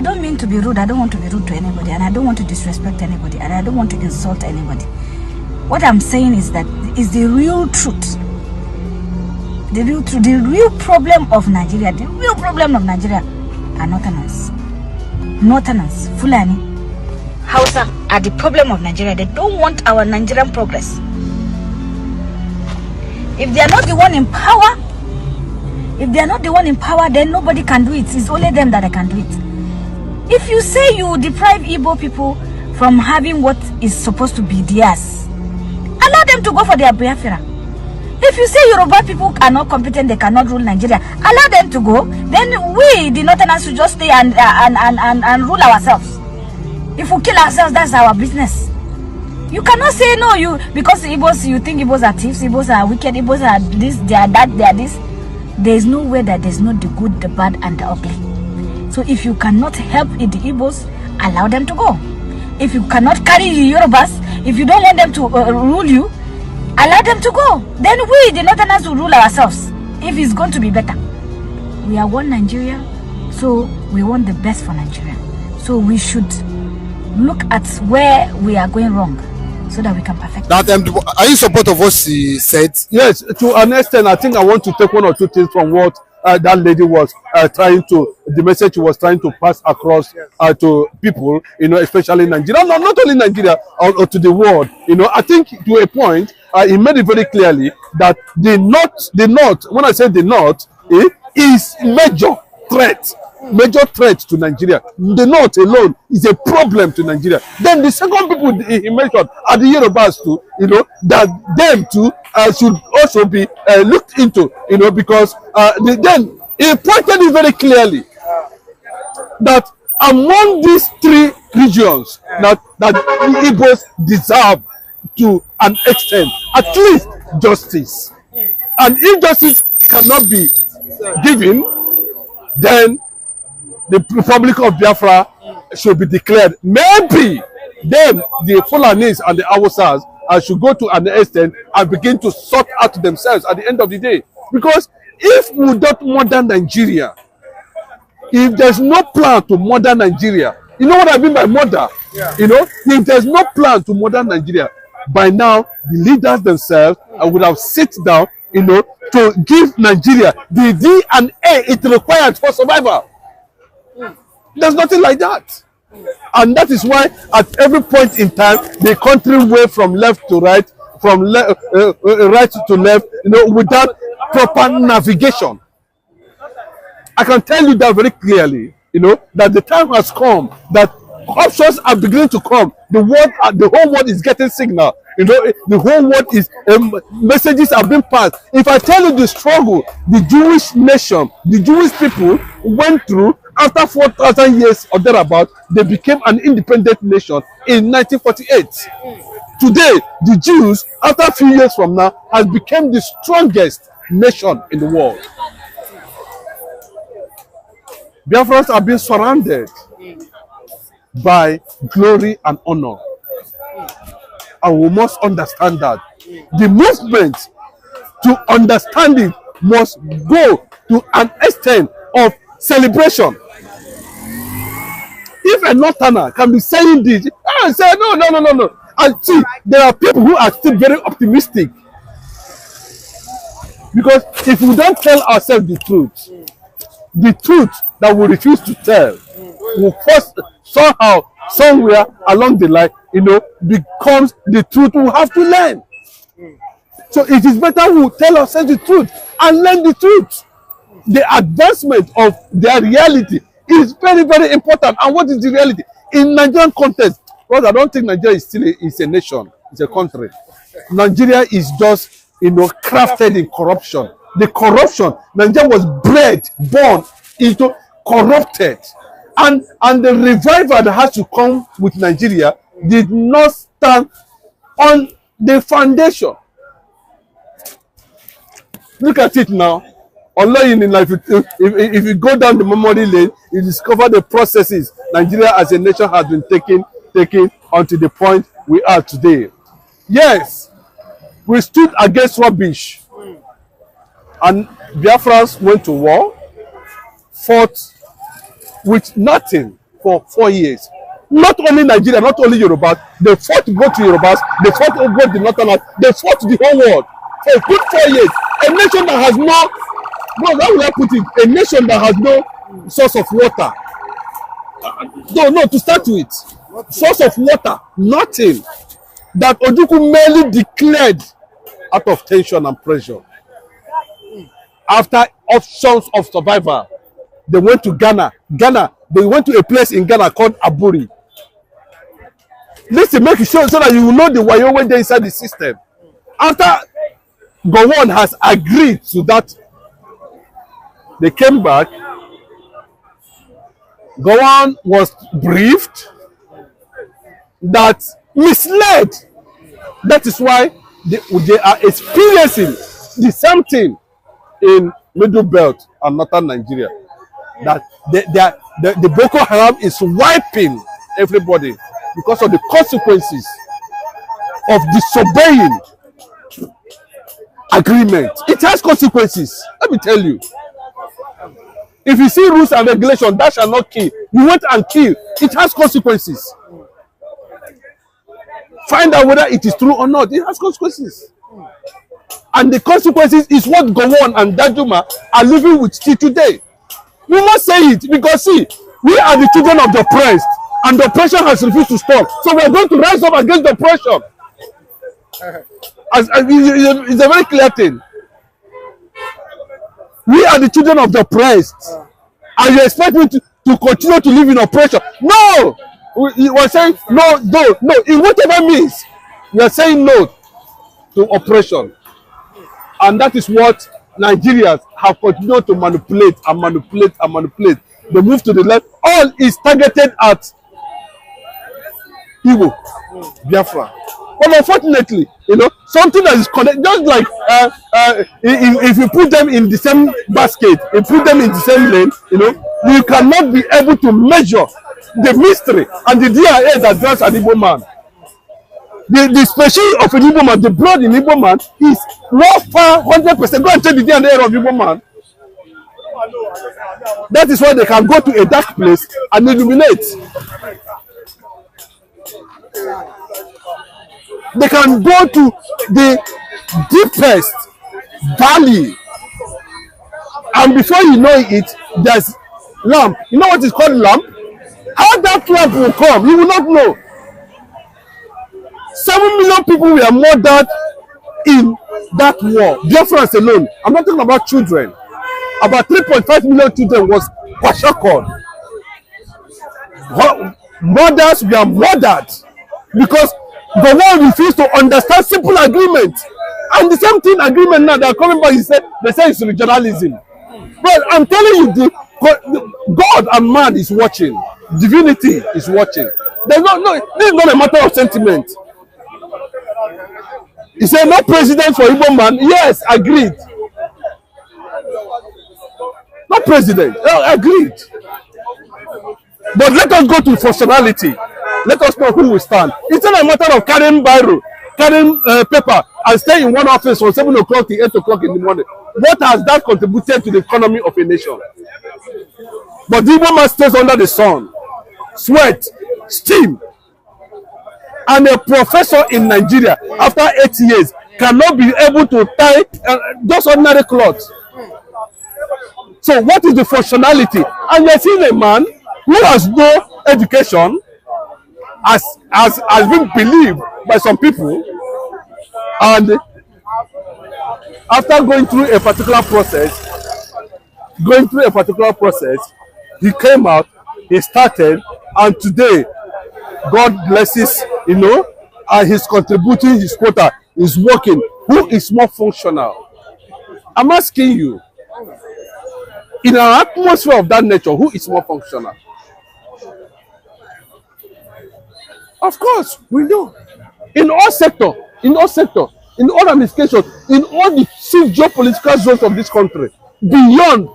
I don't mean to be rude. I don't want to be rude to anybody, and I don't want to disrespect anybody, and I don't want to insult anybody. What I'm saying is that is the real truth. The real truth, the real problem of Nigeria, are Northerners. Northerners, Fulani, Hausa are the problem of Nigeria. They don't want our Nigerian progress. If they are not the one in power, then nobody can do it. It's only them that can do it. If you say you deprive Igbo people from having what is supposed to be theirs, allow them to go for their Biafra. If you say Yoruba people are not competent, they cannot rule Nigeria, allow them to go. Then we, the Northerners, should just stay and rule ourselves. If we kill ourselves, that's our business. You cannot say no, because Igbos, you think Igbos are thieves, Igbos are wicked, Igbos are this, they are that, they are this. There is no way that there's not the good, the bad, and the ugly. So if you cannot help the Igbos, allow them to go. If you cannot carry the Yorubas, if you don't want them to rule you, allow them to go. Then we, the Northerners, will rule ourselves. If it's going to be better. We are one Nigeria, so we want the best for Nigeria. So we should look at where we are going wrong, so that we can perfect that. Are you in support of what she said? Yes, to an extent. I think I want to take one or two things from what that lady was the message she was trying to pass across to people, especially in Nigeria, not only Nigeria, or to the world. I think to a point, he made it very clearly that the North, when I say the North, is major threat to Nigeria. The North alone is a problem to Nigeria. Then the second people he mentioned are the Yorubas too, that them too should also be looked into, because then he pointed it very clearly that among these three regions that the Igbos deserve to an extent at least justice. And if justice cannot be given, then the Republic of Biafra should be declared. Maybe then the Fulanis and the Hausas should go to an extent and begin to sort out themselves at the end of the day. Because if we don't modern Nigeria, if there's no plan to modern Nigeria, you know what I mean by modern? Yeah. If there's no plan to modern Nigeria, by now the leaders themselves would have sit down, to give Nigeria the DNA it required for survival. There's nothing like that. And that is why at every point in time, the country went from left to right, from right to left, without proper navigation. I can tell you that very clearly, that the time has come, that options are beginning to come. The whole world is getting signal. The whole world is, messages are being passed. If I tell you the struggle the Jewish nation, the Jewish people went through after 4,000 years or thereabout, they became an independent nation in 1948. Today, the Jews, after a few years from now, has become the strongest nation in the world. Biafrans are being surrounded by glory and honor. And we must understand that. The movement to understand it must go to an extent of celebration. If a Northerner can be saying this, I say no. And see, there are people who are still very optimistic. Because if we don't tell ourselves the truth that we refuse to tell, will first somehow, somewhere along the line, becomes the truth we have to learn. So it is better we tell ourselves the truth and learn the truth. The advancement of their reality is very, very important. And what is the reality? In Nigerian context, because I don't think Nigeria is a nation, it's a country. Nigeria is just, crafted in corruption. The corruption, Nigeria was born into corrupted. And the revival that has to come with Nigeria did not stand on the foundation. Look at it now. Online in life, if you go down the memory lane, you discover the processes Nigeria as a nation has been taking until the point we are today. Yes, we stood against rubbish, and Biafrans went to war, fought with nothing, for 4 years. Not only Nigeria, not only Yorubas, they fought both Yorubas, they fought both the Northerners, they fought the whole world for a good 4 years. A nation that has no, how will I put it? A nation that has no source of water. No, to start with, source of water, nothing. That Atiku merely declared out of tension and pressure. After options of survival, they went to Ghana. They went to a place in Ghana called Aburi. Listen, make sure so that you will know the wayo when they inside the system. After Gowon has agreed to that, they came back. Gowon was briefed that misled. That is why they are experiencing the same thing in Middle Belt and Northern Nigeria. That the Boko Haram is wiping everybody because of the consequences of disobeying agreement. It has consequences. Let me tell you. If you see rules and regulations, that shall not kill. You went and kill. It has consequences. Find out whether it is true or not. It has consequences. And the consequences is what Gowon and Dajuma are living with till today. We must say it because see, we are the children of the oppressed, and the oppression has refused to stop. So we are going to rise up against the oppression. It's a very clear thing. We are the children of the oppressed, and you expect me to continue to live in oppression? No! We are saying no, in whatever means, we are saying no to oppression. And that is what Nigerians have continued to manipulate. They move to the left. All is targeted at Igbo, Biafra. But unfortunately, something that is connected, just like if you put them in the same basket, you put them in the same lane, you cannot be able to measure the mystery and the DNA that drives an Igbo man. The species of an Igbo man, the blood in Igbo man is not far 100%. Go and check the DNA of Igbo man. That is why they can go to a dark place and illuminate. They can go to the deepest valley, and before you know it, there's lamp. You know what is called lamp? How that lamp will come, you will not know. 7 million people were murdered in that war. Biafrans alone. I'm not talking about children. About 3.5 million children was kwashiorkor. Mothers were murdered because the world refused to understand simple agreement. And the same thing agreement now, they are coming back, they say it's regionalism. But I'm telling you, God and man is watching. Divinity is watching. This is not a matter of sentiment. He said, no president for Igbo man. Yes, agreed. No president. Agreed. But let us go to functionality. Let us know who will stand. It's not a matter of carrying biro, carrying paper, and stay in one office from 7 o'clock to 8 o'clock in the morning. What has that contributed to the economy of a nation? But the Igbo man stays under the sun, sweat, steam. And a professor in Nigeria, after 8 years, cannot be able to tie just ordinary clothes. So what is the functionality? And you're seeing a man who has no education, has been believed by some people, and after going through a particular process, he came out, he started, and today, God blesses, and he's contributing his quota, is working. Who is more functional? I'm asking you, in an atmosphere of that nature, who is more functional? Of course, we know. In all sectors, in all ramifications, in all the 6 geopolitical zones of this country, beyond.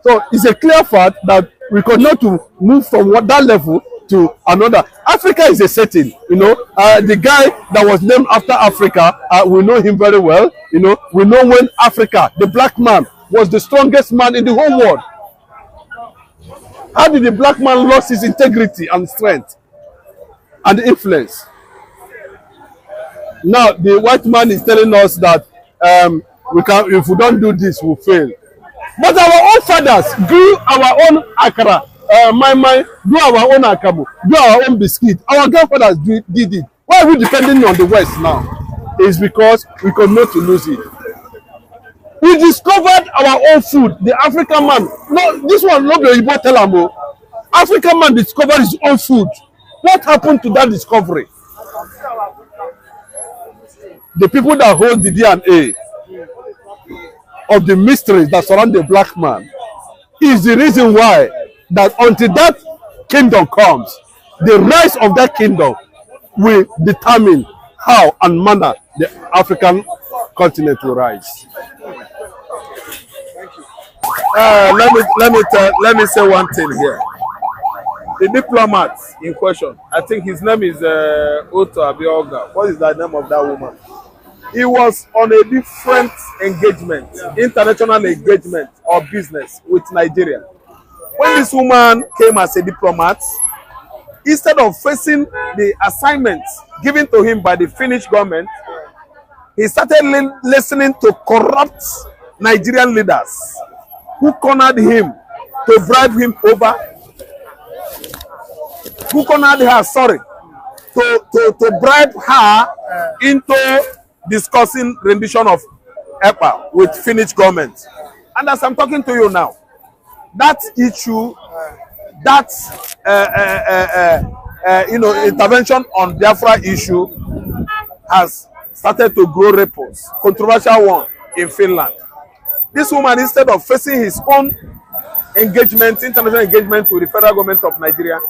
So it's a clear fact that we continue to move from that level to another. Africa is a setting, the guy that was named after Africa, we know him very well. We know when Africa, the black man, was the strongest man in the whole world. How did the black man lose his integrity and strength and influence? Now the white man is telling us that we can, if we don't do this, we'll fail. But our own fathers grew our own akara, do our own akabu, do our own biscuit. Our grandfathers did it. Why are we depending on the West now? It's because we could not to lose it. We discovered our own food. The African man, no, this one not the Igbo tell am. African man discovered his own food. What happened to that discovery? The people that hold the DNA of the mysteries that surround the black man is the reason why that until that kingdom comes, the rise of that kingdom will determine how and manner the African continent will rise. Let me say one thing here. The diplomat in question, I think his name is Otto Abioga. What is the name of that woman? He was on a different engagement, international engagement or business with Nigeria. When this woman came as a diplomat, instead of facing the assignments given to him by the Finnish government, he started listening to corrupt Nigerian leaders who cornered him to bribe him over, who cornered her, sorry, to bribe her into discussing rendition of EPA with Finnish government. And as I'm talking to you now, that issue, that intervention on Biafra issue has started to grow ripples. Controversial one in Finland. This woman, instead of facing his own engagement, international engagement with the federal government of Nigeria,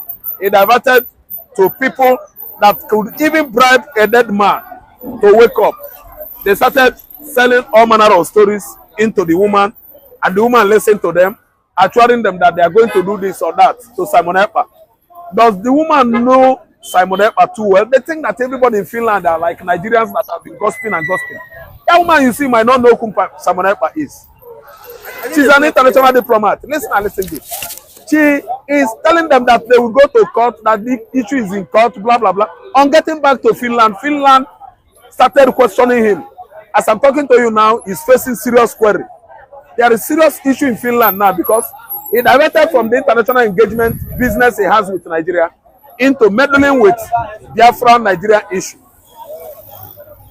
he diverted to people that could even bribe a dead man to wake up. They started selling all manner of stories into the woman, and the woman listened to them, assuring them that they are going to do this or that to Simon Ekpa. Does the woman know Simon Ekpa too well? They think that everybody in Finland are like Nigerians that have been gossiping and gossiping. That woman you see might not know who Simon Ekpa is. She's an international diplomat. Listen and listen to this. She is telling them that they will go to court, that the issue is in court, blah, blah, blah. On getting back to Finland, Finland started questioning him. As I'm talking to you now, he's facing serious query. There is serious issue in Finland now because he diverted from the international engagement business he has with Nigeria into meddling with Biafra Nigeria issue.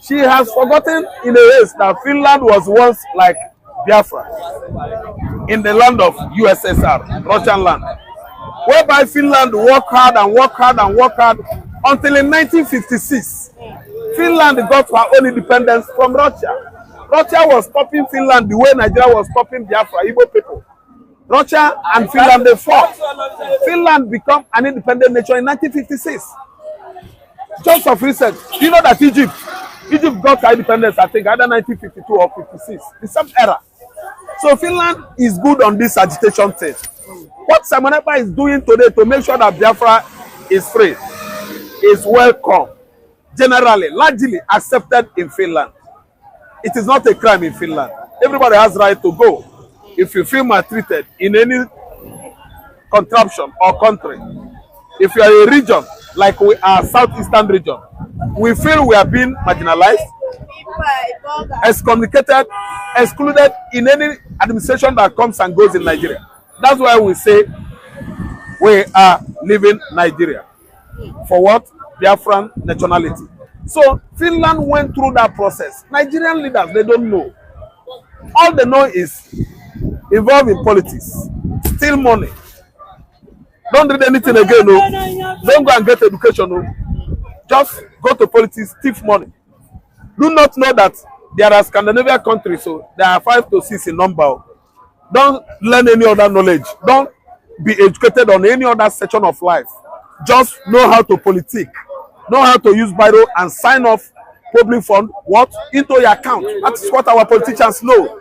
She has forgotten in a ways that Finland was once like Biafra in the land of USSR, Russian land, whereby Finland worked hard and worked hard and worked hard until in 1956, Finland got her own independence from Russia. Russia was stopping Finland the way Nigeria was stopping Biafra, Igbo people. Russia and Finland, they fought. Finland became an independent nation in 1956. Just of recent, do you know that Egypt got her independence, I think, either 1952 or 56, in some era. So Finland is good on this agitation thing. What Simon Ekpa is doing today to make sure that Biafra is free is welcome, generally, largely accepted in Finland. It is not a crime in Finland. Everybody has right to go. If you feel maltreated in any contraption or country, if you are a region like we are, southeastern region, we feel we are being marginalized, excommunicated, excluded in any administration that comes and goes in Nigeria. That's why we say we are leaving Nigeria. For what? Biafran nationality. So Finland went through that process. Nigerian leaders, they don't know. All they know is involved in politics, steal money. Don't read anything again, no. Don't go and get education, no. Just go to politics, thief money. Do not know that there are Scandinavian countries, so there are 5 to 6 in number. Don't learn any other knowledge. Don't be educated on any other section of life. Just know how to politic. Know how to use Biro and sign off public fund what into your account. That's what our politicians know.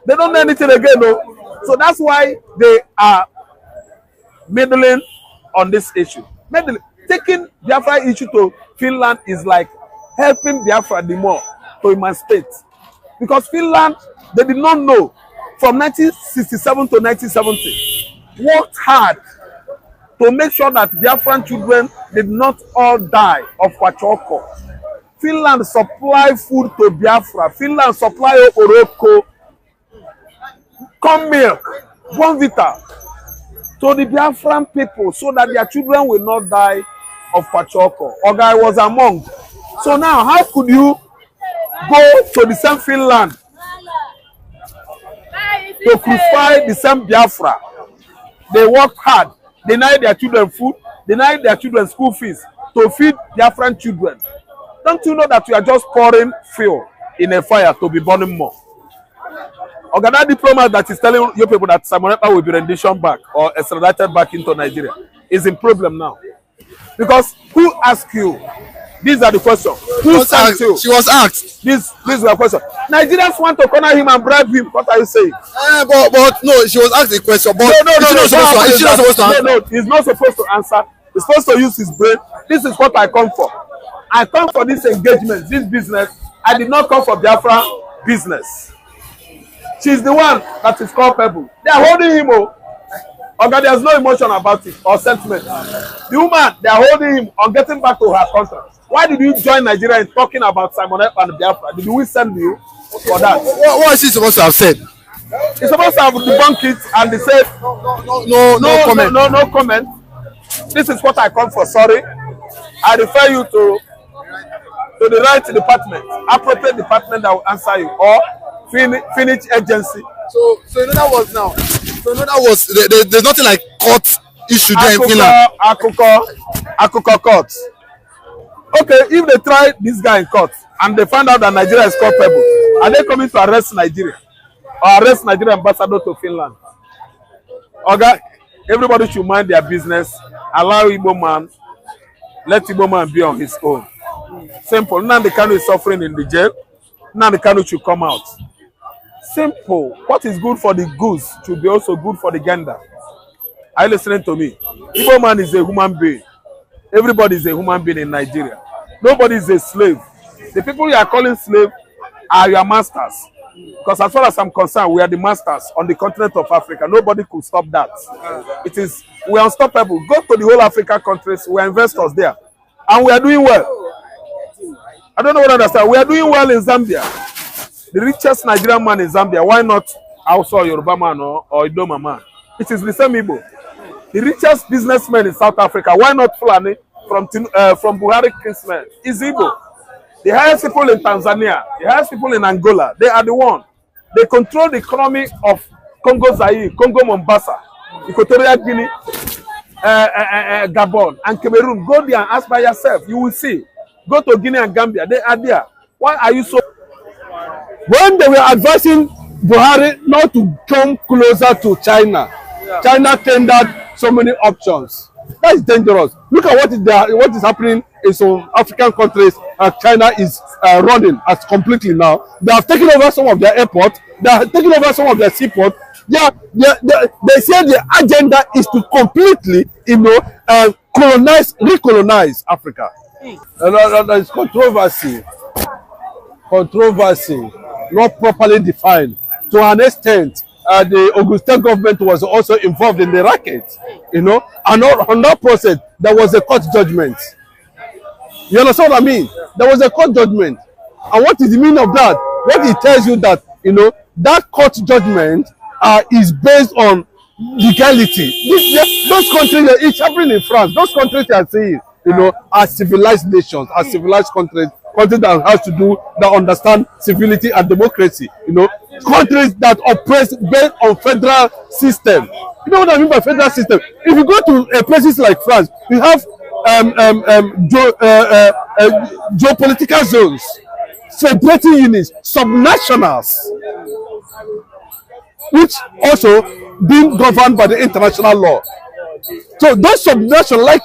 They don't know anything again, no. So that's why they are meddling on this issue. Meddling. Taking Biafra issue to Finland is like helping Biafra the more to emancipate. Because Finland, they did not know from 1967 to 1970 worked hard to make sure that Biafran children did not all die of kwachoko. Finland supply food to Biafra. Finland supply oroko, corn milk, Bonvita to the Biafran people so that their children will not die of kwachoko. Oga was among. So now, how could you go to the same Finland to crucify the same Biafra? They worked hard, denied their children food, denied their children school fees to feed Biafran children. Don't you know that you are just pouring fuel in a fire to be burning more? Oga, that diplomat that is telling you people that Simon Ekpa will be renditioned back or extradited back into Nigeria is in problem now. Because who asked you? These are the questions. Who sent you? She was asked. These are the questions. Nigerians want to corner him and bribe him. What are you saying? But no, she was asked a question. But no, he's not supposed to answer. He's supposed to use his brain. This is what I come for. I come for this engagement, this business. I did not come for Biafra business. She's the one that is culpable. They are holding him. Okay, there's no emotion about it or sentiment. The woman, they are holding him on getting back to her country. Why did you join Nigeria in talking about Simon Ekpa and Biafra? Did we send you for that? What is she supposed to have said? He's supposed to have debunked it and they said no comment. This is what I come for. Sorry, I refer you to the right department, appropriate department that will answer you, or Finnish agency. So in other words now. So in other words, there's nothing like court issue there in Finland. Akuko court. Okay, if they try this guy in court and they find out that Nigeria is culpable, are they coming to arrest Nigeria or arrest Nigeria ambassador to Finland? Okay, everybody should mind their business. Allow Igbo man, let Igbo man be on his own. Simple. Nnamdikanu is suffering in the jail. Nnamdikanu should come out. Simple. What is good for the goose should be also good for the gander. Are you listening to me? Igbo man is a human being. Everybody is a human being in Nigeria. Nobody is a slave. The people you are calling slave are your masters. Because as far as I'm concerned, we are the masters on the continent of Africa. Nobody could stop that. We are unstoppable. Go to the whole African countries. We are investors there. And we are doing well. I don't know what I understand. We are doing well in Zambia. The richest Nigerian man in Zambia. Why not also Yoruba man or Idoma man? It is the same Igbo. The richest businessman in South Africa. Why not Fulani from Buhari Christmas? Is Igbo. The highest people in Tanzania, the highest people in Angola, they are the one. They control the economy of Congo Zaire, Congo Mombasa, Equatorial Guinea, Gabon, and Cameroon. Go there and ask by yourself. You will see. Go to Guinea and Gambia. They are there. Why are you so? When they were advising Buhari not to come closer to China, China tendered so many options. That is dangerous. Look at what is happening in some African countries. China is running as completely now. They have taken over some of their airports. They have taken over some of their seaports. They say the agenda is to completely, recolonize Africa. There is controversy, not properly defined. To an extent, the Ogun State government was also involved in the racket, and on that process, there was a court judgment. You understand what I mean? There was a court judgment. And what is the meaning of that? What it tells you that, that court judgment is based on legality. Those countries, it's happening in France. Those countries you are seeing, are civilized nations, are civilized countries that has to do, that understand civility and democracy. Countries that operate based on federal system. You know what I mean by federal system? If you go to places like France, you have geopolitical zones, federating units, subnationals, which also being governed by the international law. So those subnationals, like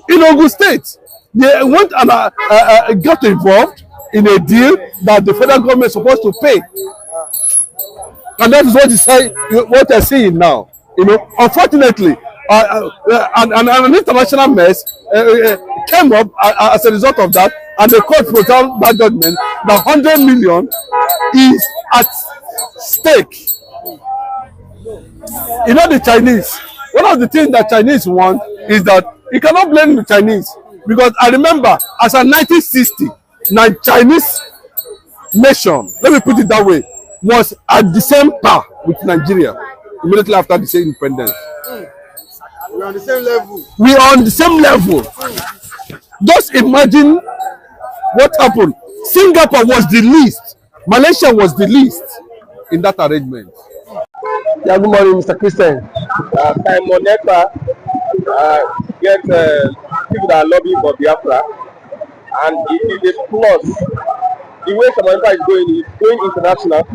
in Ogun State, they went and got involved in a deal that the federal government is supposed to pay. And that is what they're seeing now. Unfortunately, an international mess came up as a result of that, and the court pronounced that judgment that 100 million is at stake. The Chinese, one of the things that Chinese want is that you cannot blame the Chinese, because I remember as a 1960, Chinese nation, let me put it that way, was at the same par with Nigeria immediately after the same independence. We're on the same level. We are on the same level. Just imagine what happened. Singapore was the least. Malaysia was the least in that arrangement. Yeah, good morning, Mr. Christian. Moneta get people that are lobbying for Biafra, and it is a plus. The way Moneta is going international,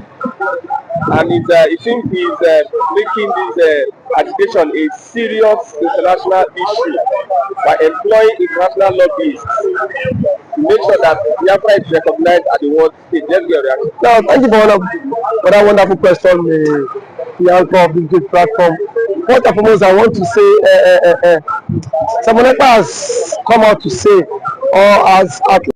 and it seems he's making this agitation a serious international issue by employing international lobbyists to make sure that Biafra is recognized at the world stage. Let's get a reaction. Now, thank you for that wonderful question, the anchor of this great platform. First and foremost, I want to say, Moneta has come out to say, or as